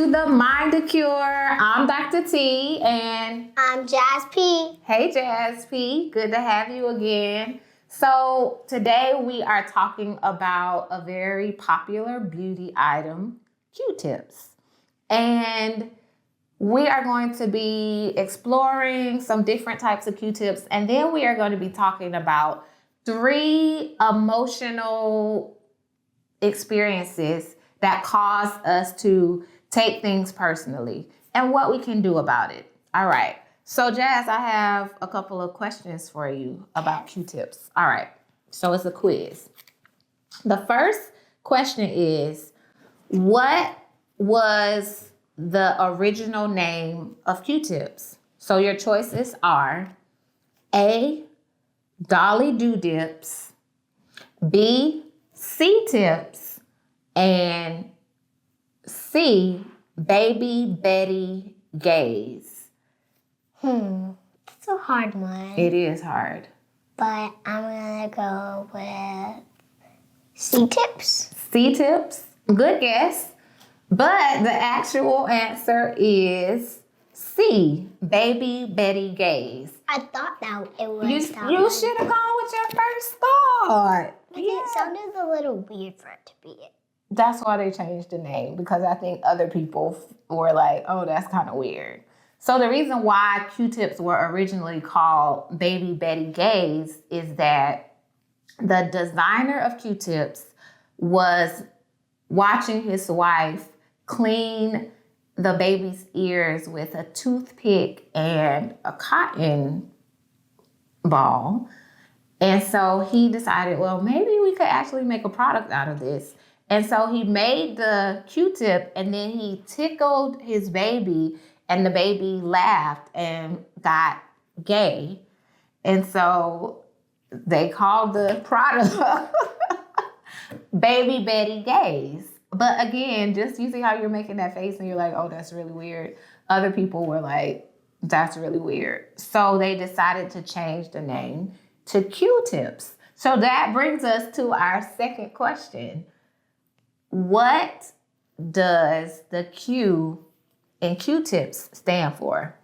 to the Mind a Cure. I'm Dr. T and I'm Jazz P. Hey Jazz P, good to have you again. So today we are talking about a very popular beauty item, Q-tips. And we are going to be exploring some different types of Q-tips, and then we are going to be talking about 3 emotional experiences that cause us to take things personally and what we can do about it. All right. So Jazz, I have a couple of questions for you about Q-tips. All right. So it's a quiz. The first question is, what was the original name of Q-tips? So your choices are A, Dolly Do Dips, B, C-tips, and C, Baby Betty Gaze. It's a hard one. It is hard. But I'm gonna go with C-tips. C-tips, good guess. But the actual answer is C, Baby Betty Gaze. I thought that it was You should have gone with your first thought. It sounded a little weird for it to be it. That's why they changed the name, because I think other people were like, oh, that's kind of weird. So the reason why Q-tips were originally called Baby Betty Gaze is that the designer of Q-tips was watching his wife clean the baby's ears with a toothpick and a cotton ball. And so he decided, well, maybe we could actually make a product out of this. And so he made the Q-tip, and then he tickled his baby, and the baby laughed and got gay. And so they called the product Baby Betty Gaze. But again, just you see how you're making that face and you're like, oh, that's really weird. Other people were like, that's really weird. So they decided to change the name to Q-tips. So that brings us to our second question. What does the Q in Q-tips stand for?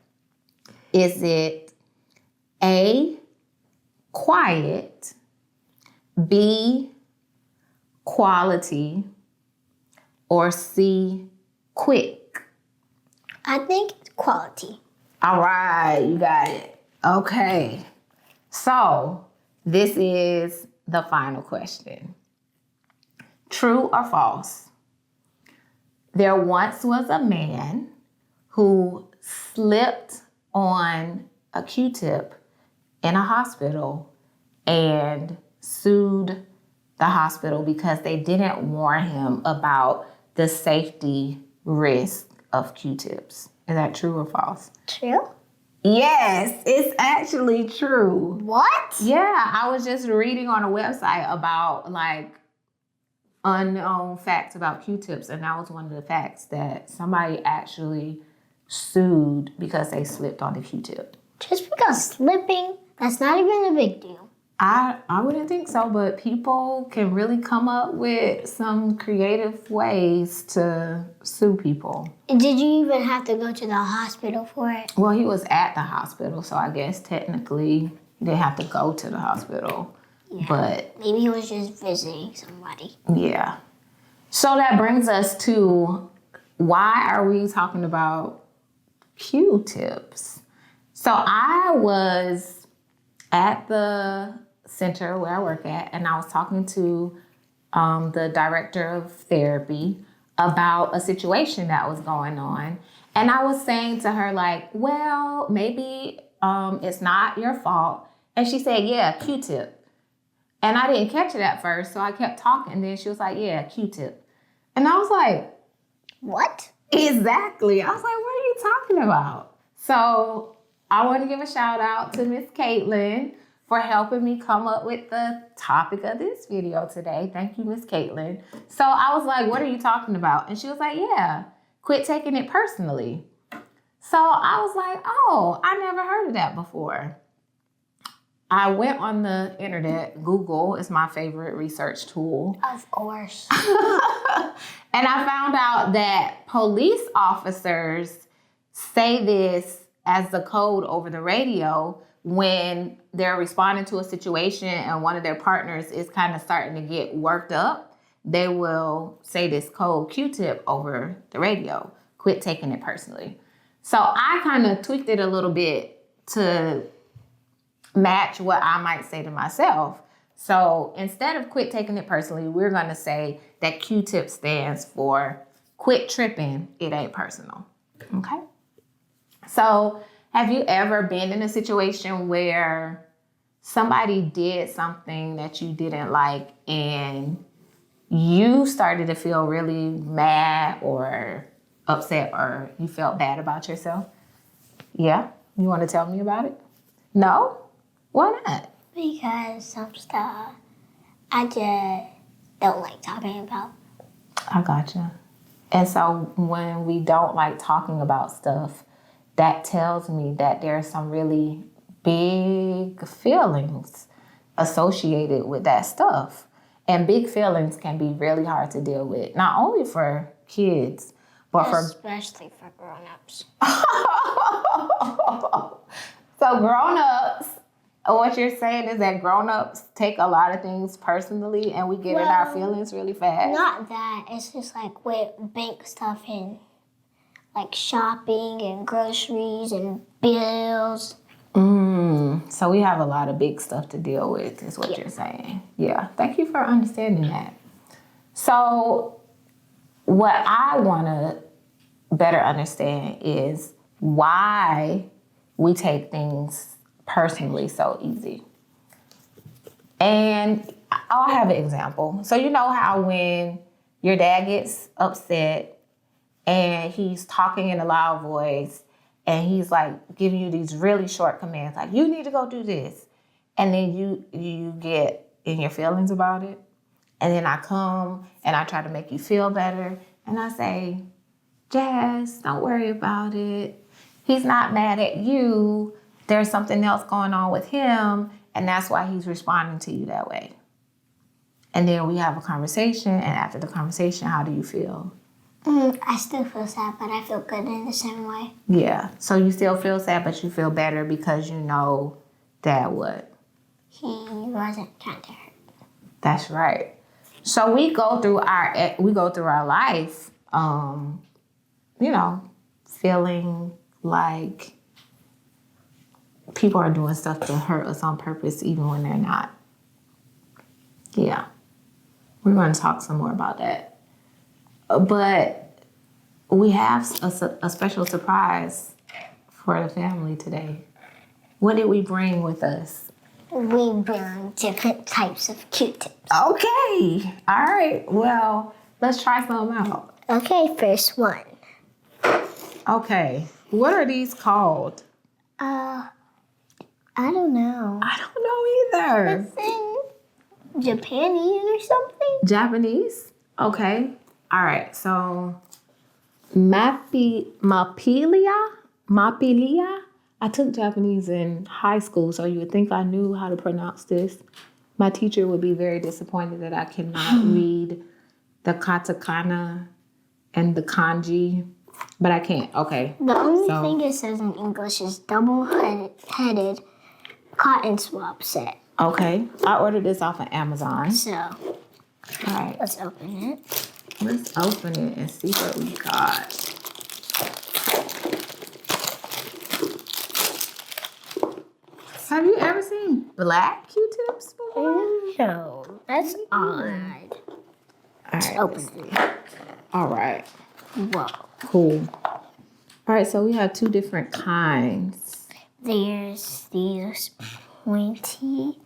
Is it A, quiet, B, quality, or C, quick? I think it's quality. All right, you got it. Okay. So this is the final question. True or false? There once was a man who slipped on a Q-tip in a hospital and sued the hospital because they didn't warn him about the safety risk of Q-tips. Is that true or false? True? Yes, it's actually true. What? Yeah, I was just reading on a website about unknown facts about Q-tips, and that was one of the facts, that somebody actually sued because they slipped on the Q-tip. Just because slipping, that's not even a big deal. I wouldn't think so, but people can really come up with some creative ways to sue people. Did you even have to go to the hospital for it? Well, he was at the hospital, so I guess technically he didn't have to go to the hospital. Yeah. But maybe he was just visiting somebody. Yeah. So that brings us to, why are we talking about Q-tips? So I was at the center where I work at, and I was talking to the director of therapy about a situation that was going on. And I was saying to her, like, well, maybe it's not your fault. And she said, yeah, Q-tip. And I didn't catch it at first, so I kept talking. And then she was like, yeah, Q-tip. And I was like, what? Exactly. I was like, what are you talking about? So I want to give a shout out to Miss Caitlin for helping me come up with the topic of this video today. Thank you, Miss Caitlin. So I was like, what are you talking about? And she was like, yeah, quit taking it personally. So I was like, oh, I never heard of that before. I went on the internet. Google is my favorite research tool. Of course. And I found out that police officers say this as the code over the radio when they're responding to a situation and one of their partners is kind of starting to get worked up. They will say this code Q-tip over the radio. Quit taking it personally. So I kind of tweaked it a little bit to match what I might say to myself. So instead of quit taking it personally, we're going to say that Q-tip stands for quit tripping. It ain't personal. Okay? So have you ever been in a situation where somebody did something that you didn't like and you started to feel really mad or upset or you felt bad about yourself? Yeah? You want to tell me about it? No? Why not? Because some stuff I just don't like talking about. I gotcha. And so when we don't like talking about stuff, that tells me that there's some really big feelings associated with that stuff. And big feelings can be really hard to deal with, not only for kids, but especially for grown-ups. So grown-ups, what you're saying is that grown-ups take a lot of things personally and we get in our feelings really fast? Not that. It's just like with bank stuff and like shopping and groceries and bills. So we have a lot of big stuff to deal with is what you're saying. Yeah. Thank you for understanding that. So what I want to better understand is why we take things personally so easy. And I'll have an example. So you know how when your dad gets upset and he's talking in a loud voice and he's like giving you these really short commands, like you need to go do this. And then you get in your feelings about it. And then I come and I try to make you feel better. And I say, Jazz, don't worry about it. He's not mad at you. There's something else going on with him. And that's why he's responding to you that way. And then we have a conversation. And after the conversation, how do you feel? I still feel sad, but I feel good in the same way. Yeah. So you still feel sad, but you feel better because you know that what? He wasn't trying to hurt. That's right. So we go through our life, feeling like people are doing stuff to hurt us on purpose, even when they're not. Yeah. We're going to talk some more about that. But we have a special surprise for the family today. What did we bring with us? We bring different types of Q-tips. Okay. All right. Well, let's try some out. Okay, first one. Okay. What are these called? I don't know. I don't know either. It's in Japanese or something. Japanese? Okay. All right. So, mapilia? I took Japanese in high school, so you would think I knew how to pronounce this. My teacher would be very disappointed that I cannot read the katakana and the kanji, but I can't. Okay. The only thing it says in English is double-headed cotton swab set. Okay. I ordered this off of Amazon. So, all right. let's open it. Let's open it and see what we got. Have you ever seen black Q-tips before? No, that's odd. All right. Open it. All right. Whoa. Cool. All right, so we have two different kinds. There's these pointy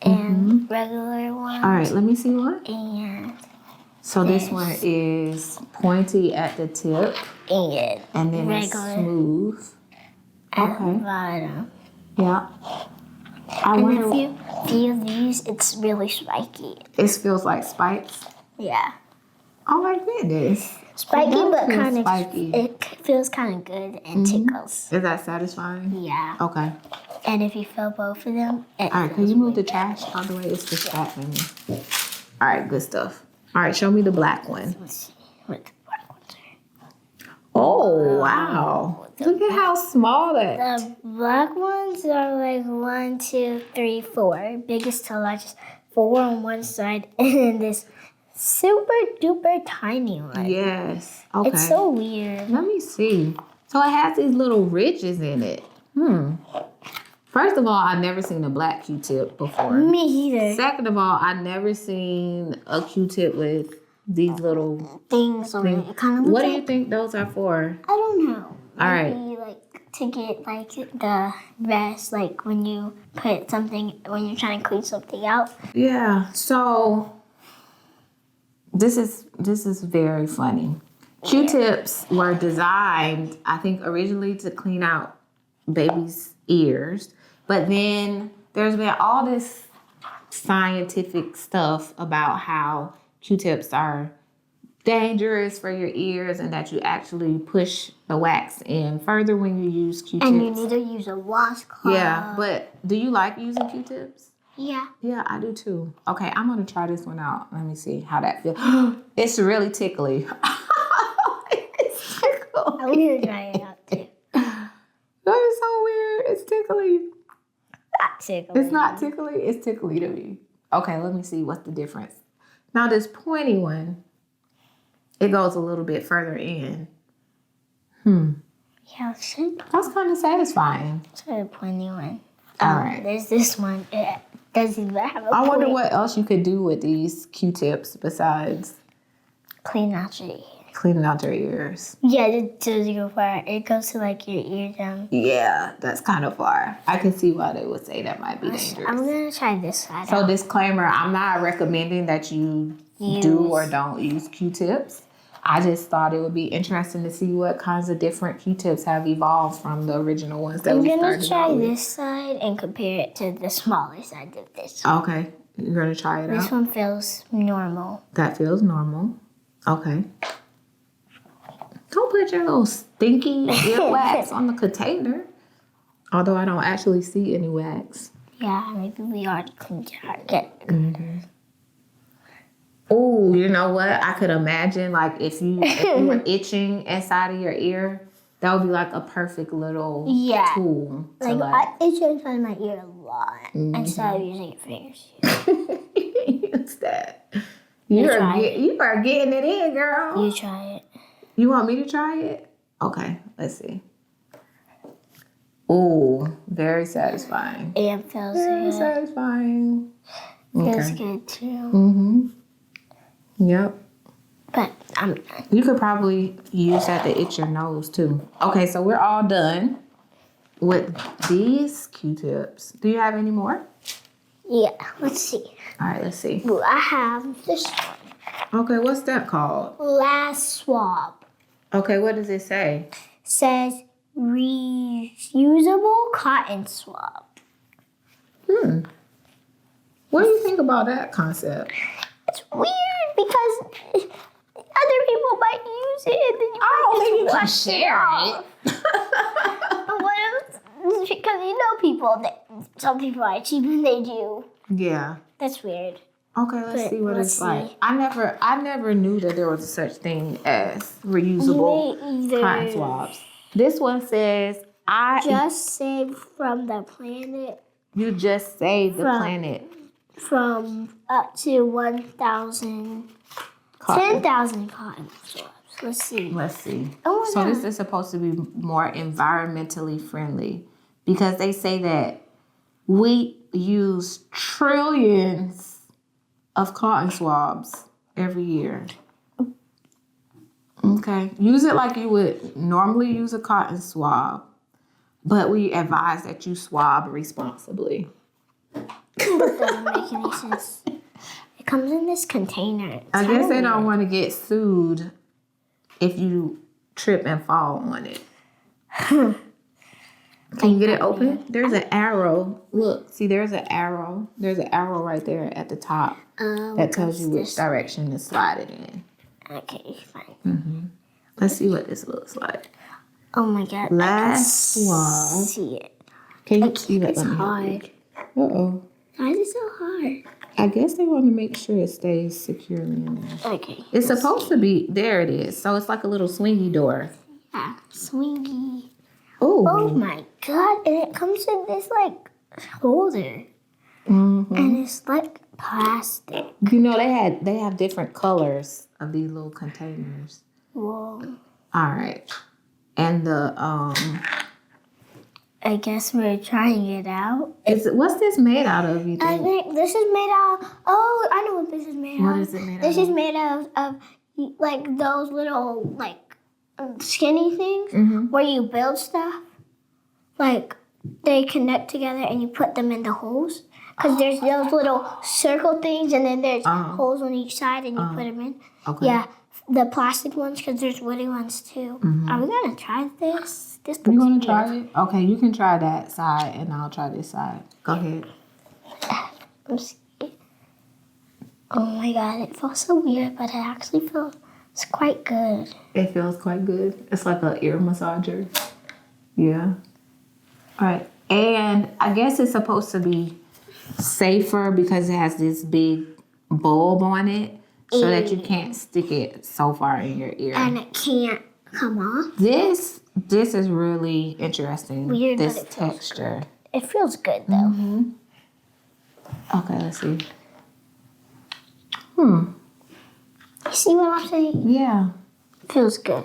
and regular ones. All right, let me see one. And so this one is pointy at the tip. And then regular it's smooth. at the bottom. Yeah. And if you feel these, it's really spiky. It feels like spikes? Yeah. Oh my goodness. Spiky, but kind of spiky. it feels kind of good and tickles. Is that satisfying? Yeah. Okay. And if you fill both of them, All right, can you move the trash out of the way? It's distracting me. All right, good stuff. All right, show me the black one. Let's see what the black ones are. Oh, wow. Look at how small that is. The black ones are like 1, 2, 3, 4. Biggest to largest. 4 on one side, and then this super duper tiny one. Yes. Okay. It's so weird. Let me see. So it has these little ridges in it. First of all, I've never seen a black Q-tip before. Me either. Second of all, I've never seen a Q-tip with these little Things on it. It kind of looks What do like, you think those are for? I don't know. All right. Maybe like to get like the rest, like when you put something, when you're trying to clean something out. Yeah. So this is very funny. Q-tips were designed, I think, originally to clean out babies' ears, but then there's been all this scientific stuff about how Q-tips are dangerous for your ears and that you actually push the wax in further when you use Q-tips. And you need to use a washcloth. Yeah, but do you like using Q-tips? Yeah. Yeah, I do too. Okay, I'm gonna try this one out. Let me see how that feels. It's really tickly. It's tickly. I'm gonna try it out too. That is so weird. It's tickly. Not tickly. It's not tickly. It's tickly to me. Okay, let me see what's the difference. Now this pointy one, it goes a little bit further in. Yeah, see? That's kind of satisfying. Try the pointy one. All right. There's this one. It doesn't even have a I wonder point. what else you could do with these Q-tips besides Clean out your ear. cleaning out your ears. Yeah, it does go far. It goes to like your eardrum. Yeah, that's kind of far. I can see why they would say that might be dangerous. I'm gonna try this side So out. disclaimer, I'm not recommending that you do or don't use Q-tips. I just thought it would be interesting to see what kinds of different Q-tips have evolved from the original ones that I'm we gonna started try out with. this side and compare it to the smaller side of this. Okay, you're gonna try it This out? one feels normal. That feels normal. Okay. Don't put your little stinky earwax on the container. Although I don't actually see any wax. Yeah, maybe we already cleaned it. Oh, you know what? I could imagine like if you were itching inside of your ear, that would be like a perfect little tool to I itch inside my ear a lot instead of using your fingers. use that. You are getting it in, girl. You try it. You want me to try it? Okay, let's see. Oh, very satisfying. It feels Very good. satisfying. Feels Okay. good too. Mm-hmm. Yep. But I'm done. You could probably use that to itch your nose too. Okay, so we're all done with these Q-tips. Do you have any more? Yeah, let's see. All right, let's see. Well, I have this one. Okay, what's that called? Last swab. Okay, what does it say? Says reusable cotton swab. What do you think about that concept? It's weird because other people might use it and then you might just wash it off. But what if, because you know people, that some people are cheap and they do. Yeah. That's weird. Okay, let's But see what let's it's like. see. I never knew that there was such thing as reusable Me either. cotton swabs. This one says, Just saved from the planet you just saved the From- planet. from up to 1,000, Cotton. 10,000 cotton swabs. Let's see. Let's see. Oh, So yeah. this is supposed to be more environmentally friendly because they say that we use trillions of cotton swabs every year. Okay. Use it like you would normally use a cotton swab, but we advise that you swab responsibly. That doesn't make any sense. It comes in this container. It's I guess they kinda don't weird. want to get sued if you trip and fall on it. Can you get it open? There's an arrow. Look, see, there's an arrow. There's an arrow right there at the top that tells you which direction to slide it in. Okay, fine. Let's see what this looks like. Oh my god. Last I can swab. see it. Can you It's see that? hard. Uh-oh. Why is it so hard? I guess they want to make sure it stays securely in there. Okay. It's supposed to be, there it is. So it's like a little swingy door. Yeah, swingy. Ooh. Oh my god! And it comes in this like holder, Mm-hmm. and it's like plastic. You know, they have different colors of these little containers. Whoa. All right. And the I guess we're trying it out. what's this made out of, you I think? think this is made out. Oh, I know what this is made out. What is it made out This of? is made out of like those little like skinny things Mm-hmm. where you build stuff. Like they connect together and you put them in the holes. Because there's those little circle things and then there's holes on each side and you put them in. Okay. Yeah, the plastic ones because there's wooden ones too. Are we gonna try this? This You looks want weird. to try it? Okay, you can try that side and I'll try this side. Go ahead. I'm scared. Oh my god, it feels so weird, but it actually feels quite good. It feels quite good. It's like an ear massager. Yeah. All right. And I guess it's supposed to be safer because it has this big bulb on it so that you can't stick it so far in your ear. And it can't come off. This is really interesting. Weird, but this it feels texture. It feels good though. Okay, let's see. You see what I'm saying? Yeah. It feels good.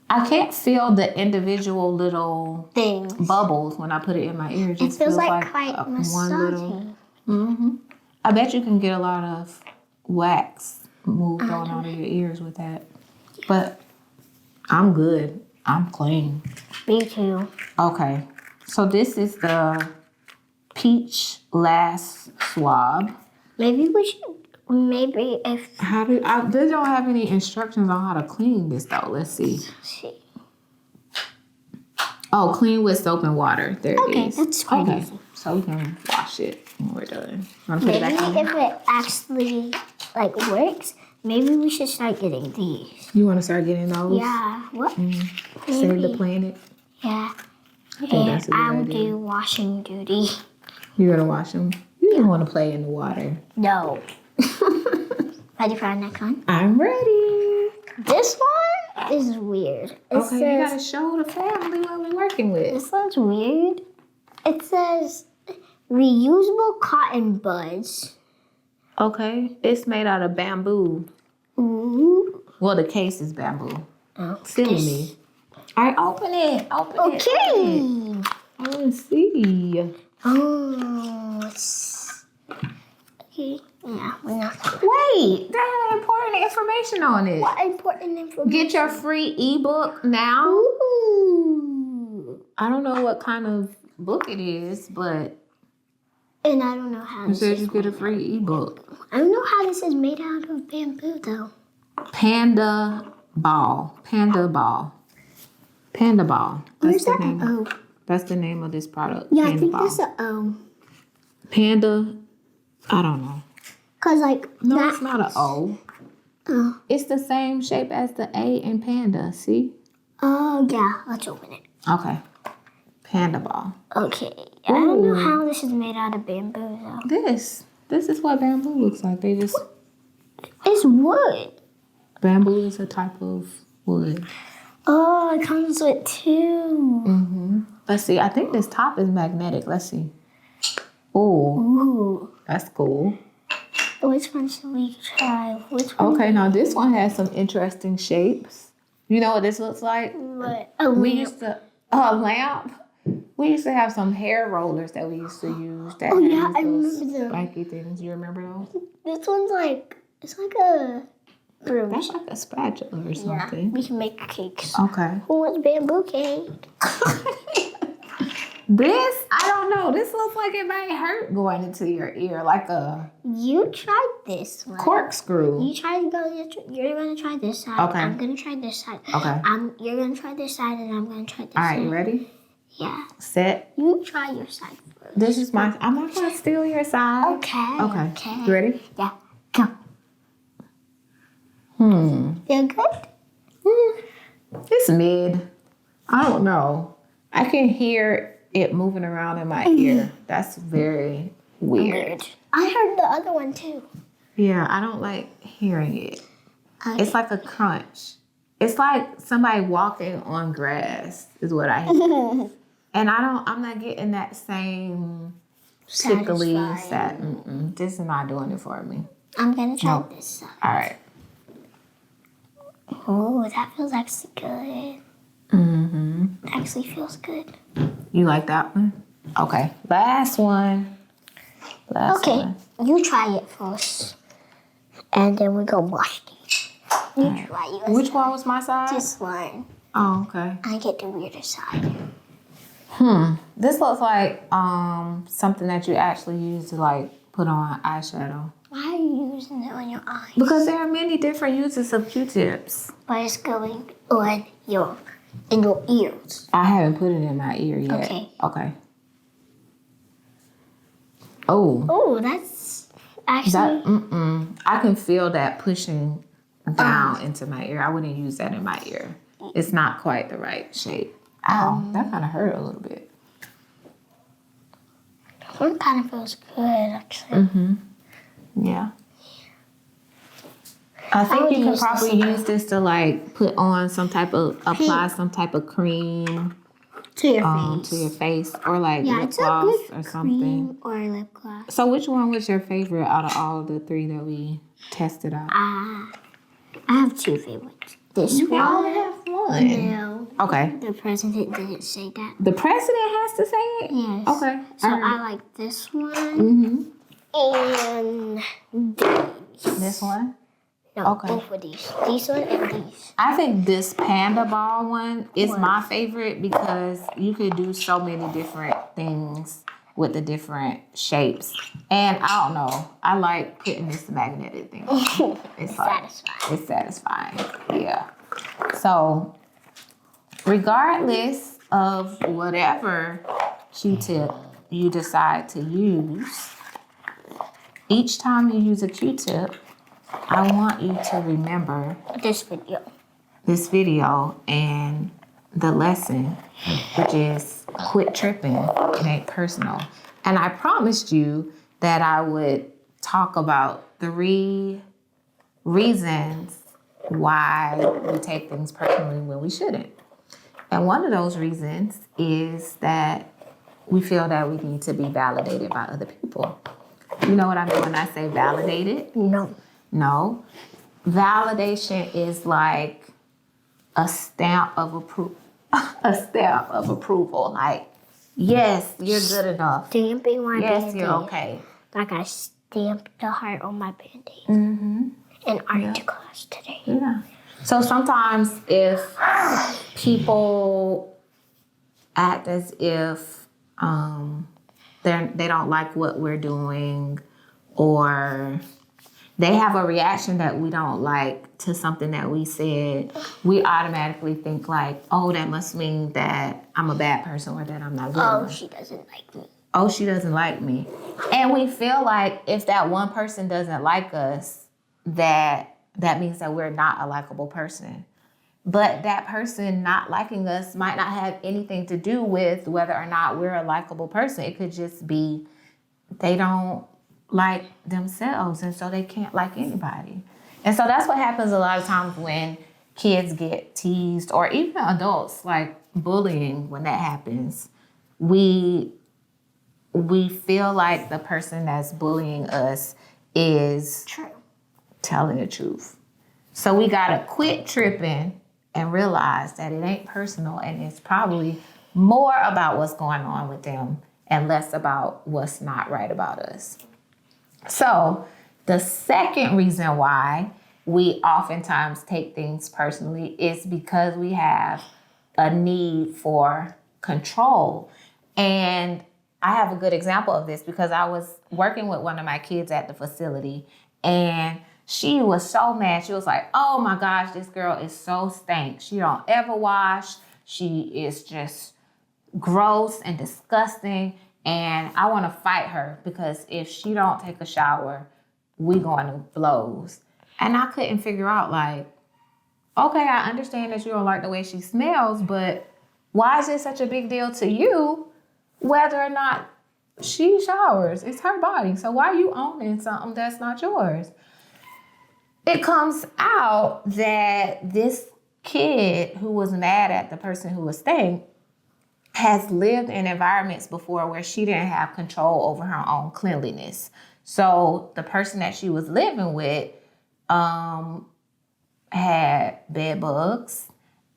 I can't feel the individual little Things. bubbles when I put it in my ear. It It just feels like one quite little. massaging. I bet you can get a lot of wax moved on out of your ears with that. But I'm good. I'm clean. Me too. Okay. So this is the peach lash swab. Maybe we should. Maybe if. They don't have any instructions on how to clean this though. Let's see. Oh, clean with soap and water. There it is. Okay, that's quite Okay. easy. So we can wash it when we're done. Want to put it Maybe back in? if it actually like works, maybe we should start getting these. You want to start getting those? Yeah. What? Save the planet. Yeah. I think that's a good I'll idea. do washing duty. You're gonna wash them. You don't want to play in the water. No. Ready for our next one? I'm ready. This one is weird. It Okay, you says, gotta show the family what we're working with. this one's weird. It says reusable cotton buds. Okay, it's made out of bamboo. Ooh. Well, the case is bamboo. Oh, Silly me. All right, open it. Open it. okay. Let's see. Oh, it's okay. Yeah, we're not. Wait, that had important information on it. What important information? Get your free ebook now. Ooh. I don't know what kind of book it is, but And I don't know how it this says is. you get a free ebook. I don't know how this is made out of bamboo though. Panda ball. Panda ball. Panda ball. Where's the that? name. Oh, That's the name of this product. yeah, Panda I think ball. that's a O. Panda. I don't know. Cause like No, that. it's not an O. Oh. It's the same shape as the A in panda. See? Oh yeah, let's open it. Okay. Panda ball. Okay, I don't know Ooh. how this is made out of bamboo though. This is what bamboo looks like. They just It's wood. bamboo is a type of wood. Oh, it comes with two. Let's see. I think this top is magnetic. Let's see. Oh, Ooh. that's cool. Which one should we try? Which one? Okay, now this one has some interesting shapes. You know what this looks like? What? A We lamp. used to a lamp. We used to have some hair rollers that we used to use. That Oh, had yeah, these I little remember them. spiky things. You remember those? This one's like it's like a broom. That's like a spatula or Yeah, something. we can make cakes. Okay. Who wants bamboo cake? This, I don't know. This looks like it might hurt going into your ear, like a You tried this one. corkscrew. You try to go. You're gonna try this side. Okay. I'm gonna try this side. Okay. You're gonna try this side, and I'm gonna try this All side. right, you ready? Yeah. Set. You try your side first. This is my. I'm not gonna steal your side. Okay. Okay. Okay. You ready? Yeah. Go. Feel good? It's mid. I don't know. I can hear it moving around in my ear. That's very weird. I heard the other one too. Yeah, I don't like hearing it. Okay. It's like a crunch. It's like somebody walking on grass is what I hear. And I'm not getting that same tickly, this is not doing it for me. I'm gonna try this side. All right. Oh, that feels actually good. Actually feels good. You like that one? Okay. Last one. Okay, you try it first. And then we go wash these. You try yours. Which one was my side? This one. Oh, okay. I get the weirder side. This looks like something that you actually use to like put on eyeshadow. Why are you using it on your eyes? Because there are many different uses of Q-tips. But it's going on in your ears. I haven't put it in my ear yet. Okay. Oh, that's actually... I can feel that pushing down into my ear. I wouldn't use that in my ear. It's not quite the right shape. Ow, that kind of hurt a little bit. One kind of feels good, actually. Yeah. I think you can probably use this to like put on apply some type of cream to your face. To your face, or like lip gloss or something. Or lip gloss. So which one was your favorite out of all the three that we tested out? I have two favorites. This one. I only have one. No. Okay. The president didn't say that. The president has to say it? Yes. Okay. So I like this one. And these. This one? No, both of these. These one and these. I think this panda ball one is my favorite because you could do so many different things with the different shapes. And I don't know. I like putting this magnetic thing on. It's satisfying. It's satisfying. Yeah. So regardless of whatever Q-tip you decide to use, each time you use a Q-tip, I want you to remember this video and the lesson, which is quit tripping. It ain't personal. And I promised you that I would talk about 3 reasons why we take things personally when we shouldn't. And one of those reasons is that we feel that we need to be validated by other people. You know what I mean when I say validated? No. Validation is like a stamp of approval. Like, yes, you're good enough. Stamping my Yes, Band-Aid. you're okay. Like I stamped the heart on my Band-Aid. In art class today. Yeah. So sometimes if people act as if they don't like what we're doing, or they have a reaction that we don't like to something that we said, we automatically think like, oh, that must mean that I'm a bad person or that I'm not good enough. She doesn't like me. Oh, she doesn't like me. And we feel like if that one person doesn't like us, that means that we're not a likable person. But that person not liking us might not have anything to do with whether or not we're a likable person. It could just be they don't like themselves, and so they can't like anybody. And so that's what happens a lot of times when kids get teased, or even adults, like bullying. When that happens, we feel like the person that's bullying us is telling the truth. So we gotta quit tripping and realize that it ain't personal, and it's probably more about what's going on with them and less about what's not right about us. So the second reason why we oftentimes take things personally is because we have a need for control. And I have a good example of this because I was working with one of my kids at the facility, and she was so mad. She was like, oh my gosh, this girl is so stank. She don't ever wash. She is just gross and disgusting. And I want to fight her because if she don't take a shower, we going to blows. And I couldn't figure out, like, okay, I understand that you don't like the way she smells, but why is it such a big deal to you whether or not she showers. It's her body. So why are you owning something that's not yours? It comes out that this kid who was mad at the person who was staying has lived in environments before where she didn't have control over her own cleanliness. So the person that she was living with had bed bugs,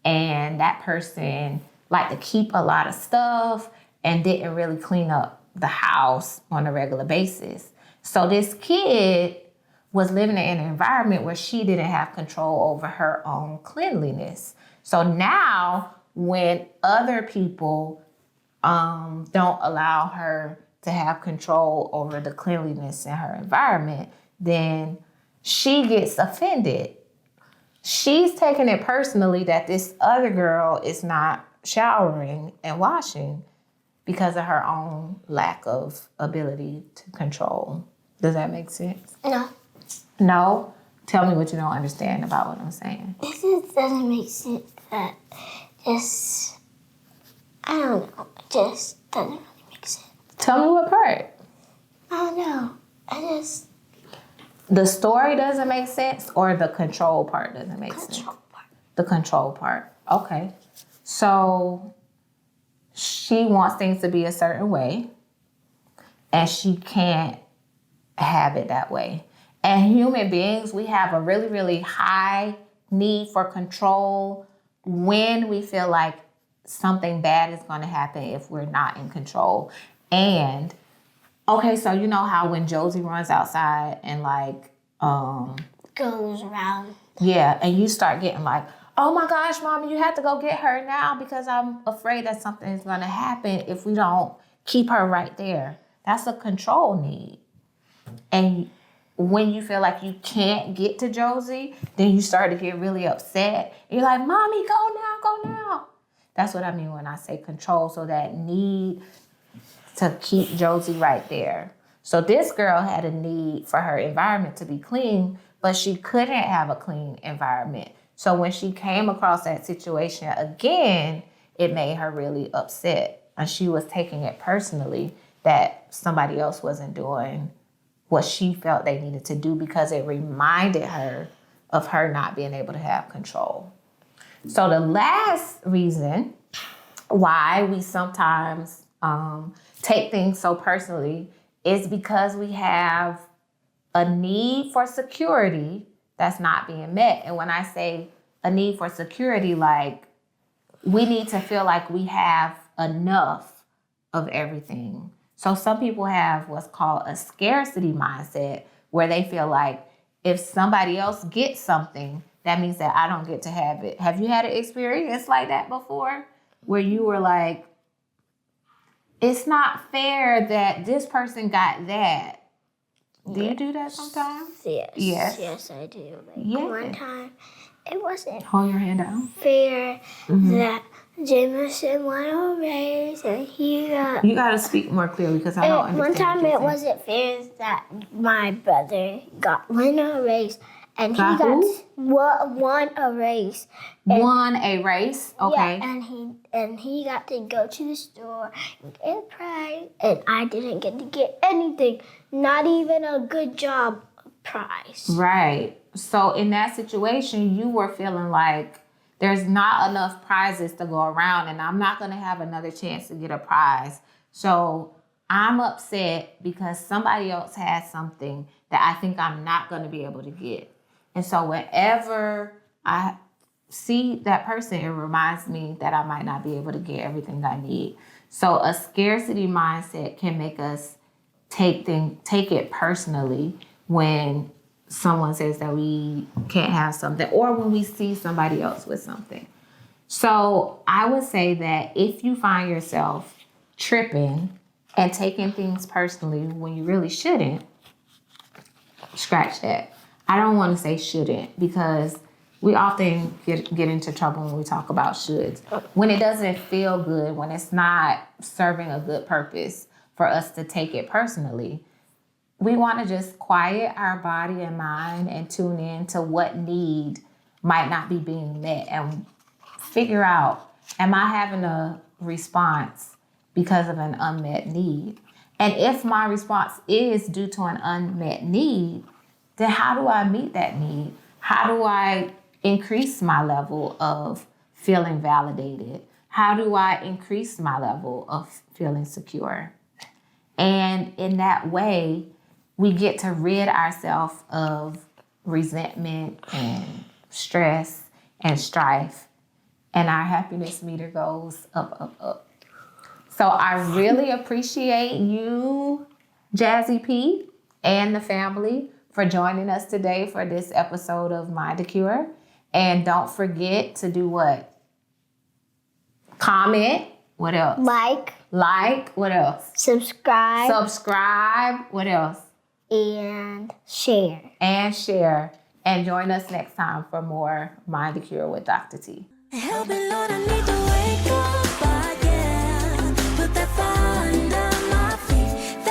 and that person liked to keep a lot of stuff and didn't really clean up the house on a regular basis. So this kid was living in an environment where she didn't have control over her own cleanliness. So now when other people don't allow her to have control over the cleanliness in her environment, then she gets offended. She's taking it personally that this other girl is not showering and washing because of her own lack of ability to control. Does that make sense? No. No? Tell me what you don't understand about what I'm saying. It just doesn't make sense that just, I don't know, it just doesn't really make sense. Tell me what part. I don't know. The story doesn't make sense, or the control part doesn't make sense? Control part. The control part. Okay. So she wants things to be a certain way, and she can't have it that way. And human beings, we have a really, really high need for control when we feel like something bad is going to happen if we're not in control. And okay, so you know how when Josie runs outside and Goes around. yeah, and you start getting like, oh my gosh, mommy, you have to go get her now because I'm afraid that something is going to happen if we don't keep her right there. That's a control need. And when you feel like you can't get to Josie, then you start to get really upset. You're like, mommy, go now, go now. That's what I mean when I say control. So that need to keep Josie right there. So this girl had a need for her environment to be clean, but she couldn't have a clean environment. So when she came across that situation again, it made her really upset. And she was taking it personally that somebody else wasn't doing what she felt they needed to do because it reminded her of her not being able to have control. So the last reason why we sometimes take things so personally is because we have a need for security that's not being met. And when I say a need for security, like we need to feel like we have enough of everything. So some people have what's called a scarcity mindset where they feel like if somebody else gets something, that means that I don't get to have it. Have you had an experience like that before where you were like, it's not fair that this person got that? Do you do that sometimes? Yes. Yes. Yes, I do. Yeah. One time, it wasn't Hold your hand down. fair that Jameson won a race and he got... You got to speak more clearly because I don't understand. One time what you're it saying. wasn't fair that my brother won a race and Got he who? won a race. Won a race? Okay. Yeah, and he got to go to the store and get a prize, and I didn't get to get anything, not even a good job prize. Right. So in that situation, you were feeling like there's not enough prizes to go around and I'm not going to have another chance to get a prize. So I'm upset because somebody else has something that I think I'm not going to be able to get. And so whenever I see that person, it reminds me that I might not be able to get everything I need. So a scarcity mindset can make us take it personally when someone says that we can't have something or when we see somebody else with something. So I would say that if you find yourself tripping and taking things personally when you really shouldn't, scratch that. I don't want to say shouldn't because we often get into trouble when we talk about shoulds. When it doesn't feel good, when it's not serving a good purpose for us to take it personally, we want to just quiet our body and mind and tune in to what need might not be being met and figure out, am I having a response because of an unmet need? And if my response is due to an unmet need, then how do I meet that need? How do I increase my level of feeling validated? How do I increase my level of feeling secure? And in that way, we get to rid ourselves of resentment and stress and strife. And our happiness meter goes up, up, up. So I really appreciate you, Jazzy P, and the family for joining us today for this episode of Mind to Cure. And don't forget to do what? Comment. What else? Like. What else? Subscribe. What else? And share. And join us next time for more Mind to Cure with Dr. T. Help me, Lord, I need to wake up.